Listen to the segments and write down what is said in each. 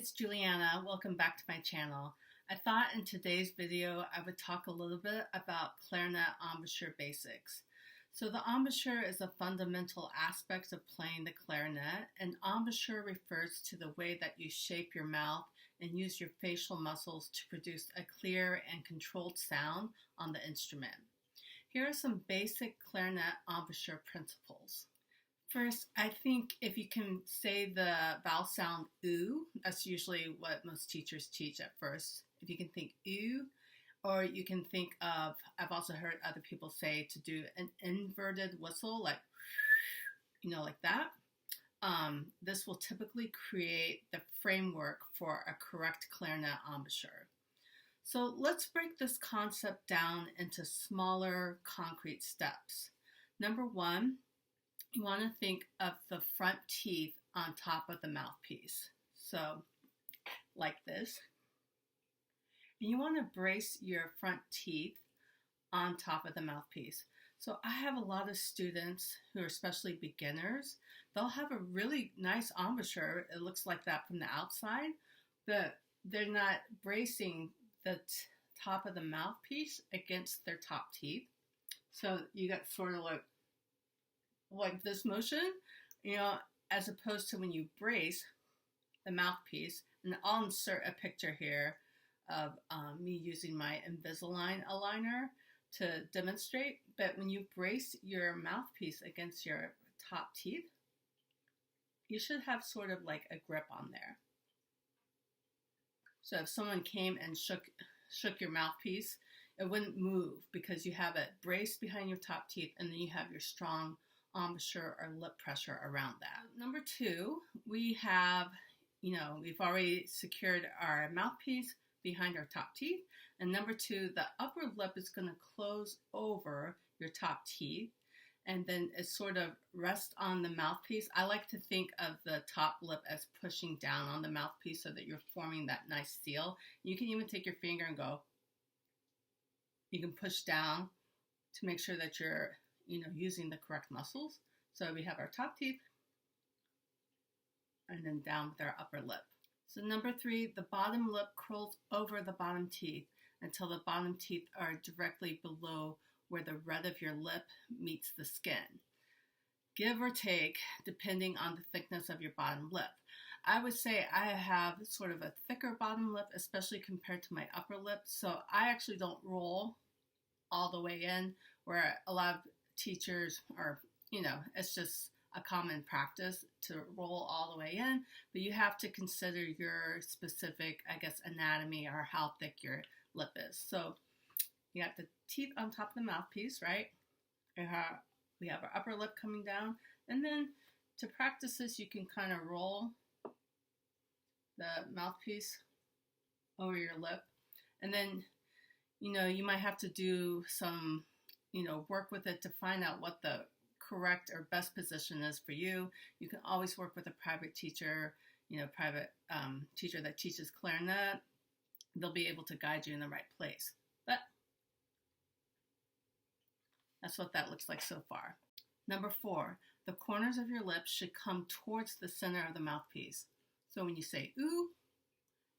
it's Julianna. Welcome back to my channel. I thought in today's video I would talk a little bit about clarinet embouchure basics. So the embouchure is a fundamental aspect of playing the clarinet, and embouchure refers to the way that you shape your mouth and use your facial muscles to produce a clear and controlled sound on the instrument. Here are some basic clarinet embouchure principles. First, I think if you can say the vowel sound oo, that's usually what most teachers teach at first. If you can think oo, or you can think of, I've also heard other people say to do an inverted whistle, like, like that. This will typically create the framework for a correct clarinet embouchure. So let's break this concept down into smaller, concrete steps. Number one, you want to think of the front teeth on top of the mouthpiece. So, like this. And you want to brace your front teeth on top of the mouthpiece. So I have a lot of students who are especially beginners. They'll have a really nice embouchure. It looks like that from the outside, but they're not bracing the top of the mouthpiece against their top teeth. So you got sort of like this motion, as opposed to when you brace the mouthpiece. And I'll insert a picture here of me using my Invisalign aligner to demonstrate. But when you brace your mouthpiece against your top teeth, you should have sort of like a grip on there. So if someone came and shook your mouthpiece, it wouldn't move because you have it braced behind your top teeth, and then you have your strong embouchure or lip pressure around that. Number two, we have, we've already secured our mouthpiece behind our top teeth. And number two, the upper lip is going to close over your top teeth, and then it sort of rests on the mouthpiece. I like to think of the top lip as pushing down on the mouthpiece so that you're forming that nice seal. You can even take your finger and you can push down to make sure that you're using the correct muscles. So we have our top teeth and then down with our upper lip. So number three, the bottom lip curls over the bottom teeth until the bottom teeth are directly below where the red of your lip meets the skin. Give or take, depending on the thickness of your bottom lip. I would say I have sort of a thicker bottom lip, especially compared to my upper lip. So I actually don't roll all the way in, where a lot of teachers are, it's just a common practice to roll all the way in, but you have to consider your specific, anatomy or how thick your lip is. So you got the teeth on top of the mouthpiece, right? We have our upper lip coming down, and then to practice this, you can kind of roll the mouthpiece over your lip, and then, you might have to do some work with it to find out what the correct or best position is for you. You can always work with a private teacher, private teacher that teaches clarinet. They'll be able to guide you in the right place. But that's what that looks like so far. Number four, the corners of your lips should come towards the center of the mouthpiece. So when you say ooh,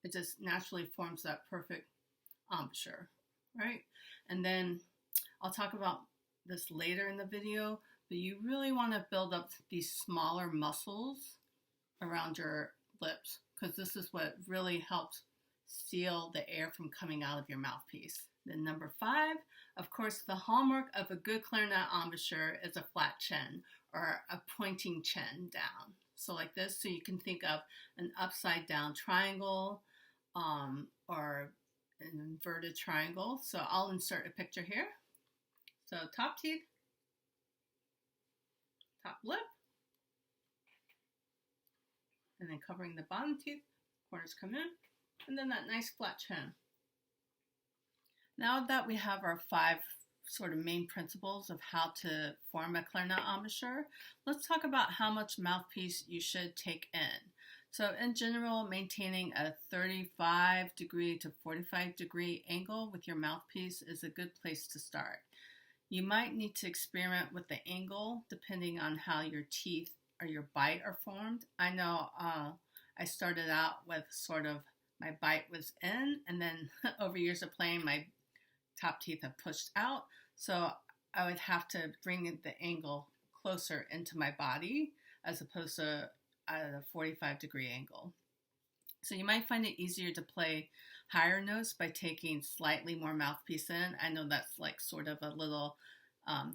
it just naturally forms that perfect embouchure, right? And then I'll talk about this later in the video, but you really want to build up these smaller muscles around your lips, because this is what really helps seal the air from coming out of your mouthpiece. Then number five, of course, the hallmark of a good clarinet embouchure is a flat chin or a pointing chin down. So like this, so you can think of an upside down triangle or an inverted triangle. So I'll insert a picture here. So top teeth, top lip, and then covering the bottom teeth, corners come in, and then that nice flat chin. Now that we have our five sort of main principles of how to form a clarinet embouchure, let's talk about how much mouthpiece you should take in. So in general, maintaining a 35 degree to 45 degree angle with your mouthpiece is a good place to start. You might need to experiment with the angle depending on how your teeth or your bite are formed. I know I started out with sort of my bite was in, and then over years of playing, my top teeth have pushed out. So I would have to bring the angle closer into my body as opposed to at a 45-degree angle. So you might find it easier to play higher notes by taking slightly more mouthpiece in. I know that's like sort of a little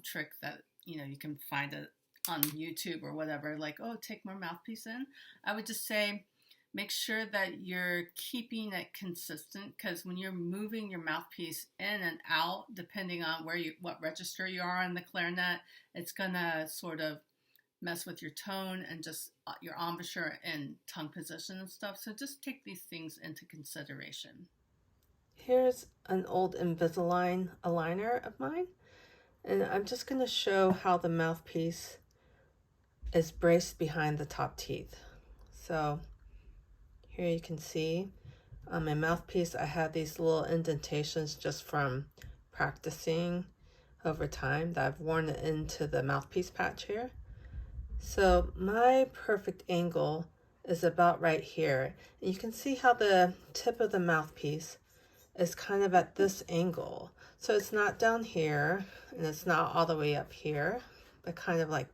trick that, you know, you can find it on YouTube or whatever, like, oh, take more mouthpiece in. I would just say, make sure that you're keeping it consistent, because when you're moving your mouthpiece in and out, depending on what register you are on the clarinet, it's gonna sort of mess with your tone and just your embouchure and tongue position and stuff. So just take these things into consideration. Here's an old Invisalign aligner of mine, and I'm just going to show how the mouthpiece is braced behind the top teeth. So here you can see on my mouthpiece I have these little indentations just from practicing over time that I've worn it into the mouthpiece patch here. So my perfect angle is about right here. And you can see how the tip of the mouthpiece is kind of at this angle. So it's not down here and it's not all the way up here, but kind of like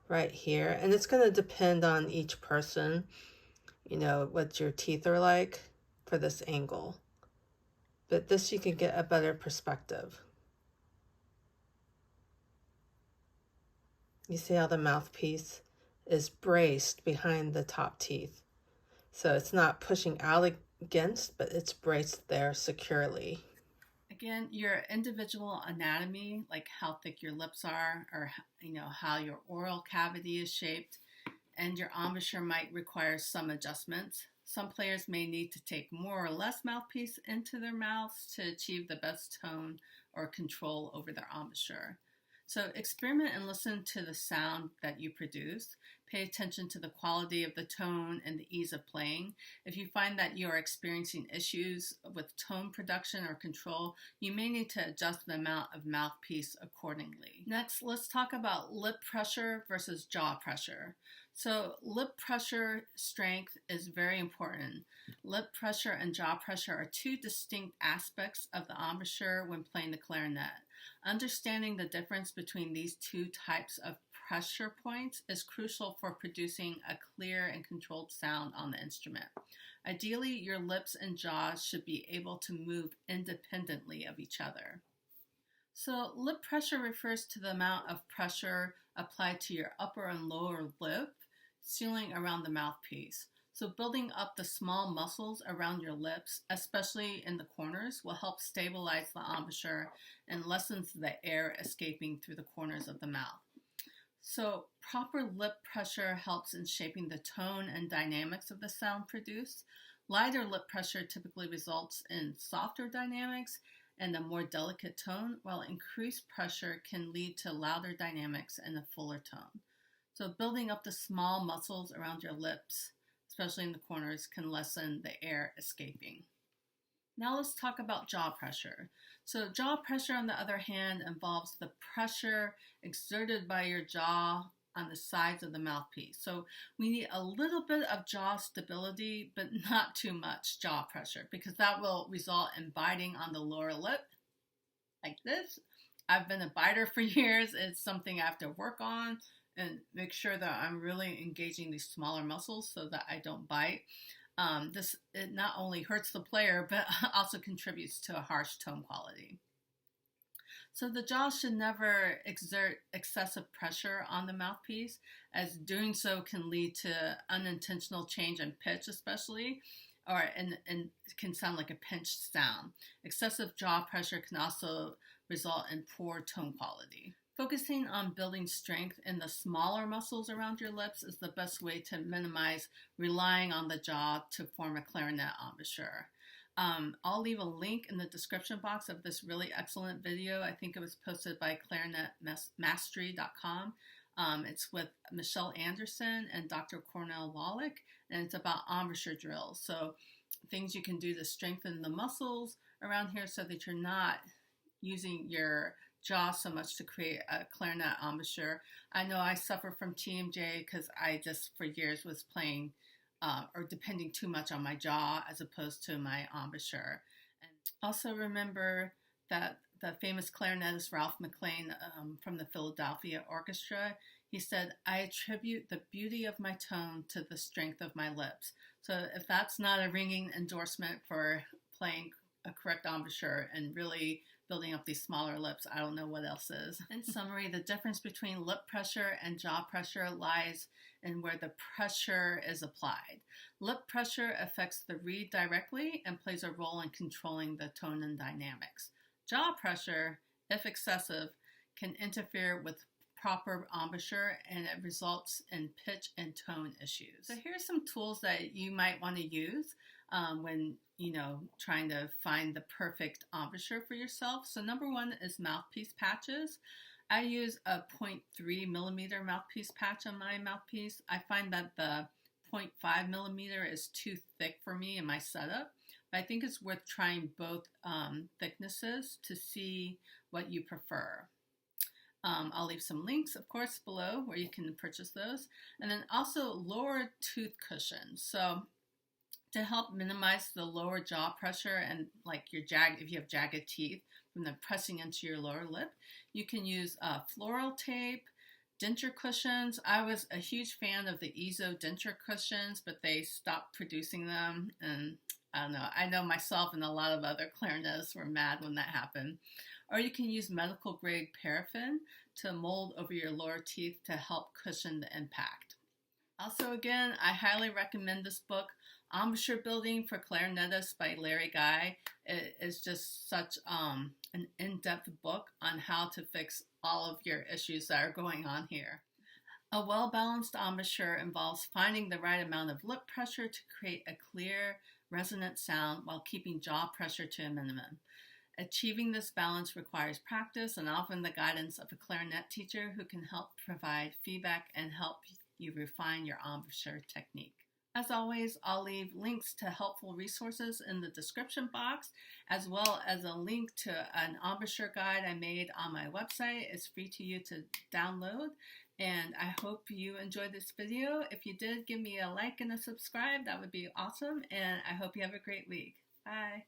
right here. And it's going to depend on each person, you know, what your teeth are like for this angle. But this you can get a better perspective. You see how the mouthpiece is braced behind the top teeth. So it's not pushing out against, but it's braced there securely. Again, your individual anatomy, like how thick your lips are, or you know how your oral cavity is shaped, and your embouchure might require some adjustments. Some players may need to take more or less mouthpiece into their mouths to achieve the best tone or control over their embouchure. So experiment and listen to the sound that you produce. Pay attention to the quality of the tone and the ease of playing. If you find that you are experiencing issues with tone production or control, you may need to adjust the amount of mouthpiece accordingly. Next, let's talk about lip pressure versus jaw pressure. So lip pressure strength is very important. Lip pressure and jaw pressure are two distinct aspects of the embouchure when playing the clarinet. Understanding the difference between these two types of pressure points is crucial for producing a clear and controlled sound on the instrument. Ideally, your lips and jaws should be able to move independently of each other. So lip pressure refers to the amount of pressure applied to your upper and lower lip, sealing around the mouthpiece. So building up the small muscles around your lips, especially in the corners, will help stabilize the embouchure and lessens the air escaping through the corners of the mouth. So proper lip pressure helps in shaping the tone and dynamics of the sound produced. Lighter lip pressure typically results in softer dynamics and a more delicate tone, while increased pressure can lead to louder dynamics and a fuller tone. So building up the small muscles around your lips, especially in the corners, can lessen the air escaping. Now let's talk about jaw pressure. So jaw pressure, on the other hand, involves the pressure exerted by your jaw on the sides of the mouthpiece. So we need a little bit of jaw stability, but not too much jaw pressure, because that will result in biting on the lower lip, like this. I've been a biter for years. It's something I have to work on and make sure that I'm really engaging these smaller muscles so that I don't bite. It not only hurts the player, but also contributes to a harsh tone quality. So the jaw should never exert excessive pressure on the mouthpiece, as doing so can lead to unintentional change in pitch, especially, and can sound like a pinched sound. Excessive jaw pressure can also result in poor tone quality. Focusing on building strength in the smaller muscles around your lips is the best way to minimize relying on the jaw to form a clarinet embouchure. I'll leave a link in the description box of this really excellent video. I think it was posted by clarinetmastery.com. It's with Michelle Anderson and Dr. Kornel Wolak, and it's about embouchure drills. So things you can do to strengthen the muscles around here so that you're not using your jaw so much to create a clarinet embouchure. I know I suffer from TMJ because I just for years was playing or depending too much on my jaw as opposed to my embouchure. And also remember that the famous clarinetist Ralph McLean from the Philadelphia Orchestra, he said, "I attribute the beauty of my tone to the strength of my lips." So if that's not a ringing endorsement for playing a correct embouchure and really building up these smaller lips, I don't know what else is. In summary, the difference between lip pressure and jaw pressure lies in where the pressure is applied. Lip pressure affects the reed directly and plays a role in controlling the tone and dynamics. Jaw pressure, if excessive, can interfere with proper embouchure, and it results in pitch and tone issues. So here's some tools that you might want to use when trying to find the perfect embouchure for yourself. So number one is mouthpiece patches. I use a 0.3 millimeter mouthpiece patch on my mouthpiece. I find that the 0.5 millimeter is too thick for me in my setup, but I think it's worth trying both thicknesses to see what you prefer. I'll leave some links, of course, below where you can purchase those. And then also lower tooth cushions. So to help minimize the lower jaw pressure and like if you have jagged teeth from the pressing into your lower lip, you can use floral tape, denture cushions. I was a huge fan of the Ezo denture cushions, but they stopped producing them, and I don't know. I know myself and a lot of other clarinetists were mad when that happened. Or you can use medical grade paraffin to mold over your lower teeth to help cushion the impact. Also, again, I highly recommend this book, Embouchure-Building for Clarinetists by Larry Guy. It is just such an in-depth book on how to fix all of your issues that are going on here. A well-balanced embouchure involves finding the right amount of lip pressure to create a clear, resonant sound while keeping jaw pressure to a minimum. Achieving this balance requires practice and often the guidance of a clarinet teacher who can help provide feedback and help you refine your embouchure technique. As always, I'll leave links to helpful resources in the description box, as well as a link to an embouchure guide I made on my website. It's free to you to download, and I hope you enjoyed this video. If you did, give me a like and a subscribe. That would be awesome, and I hope you have a great week. Bye.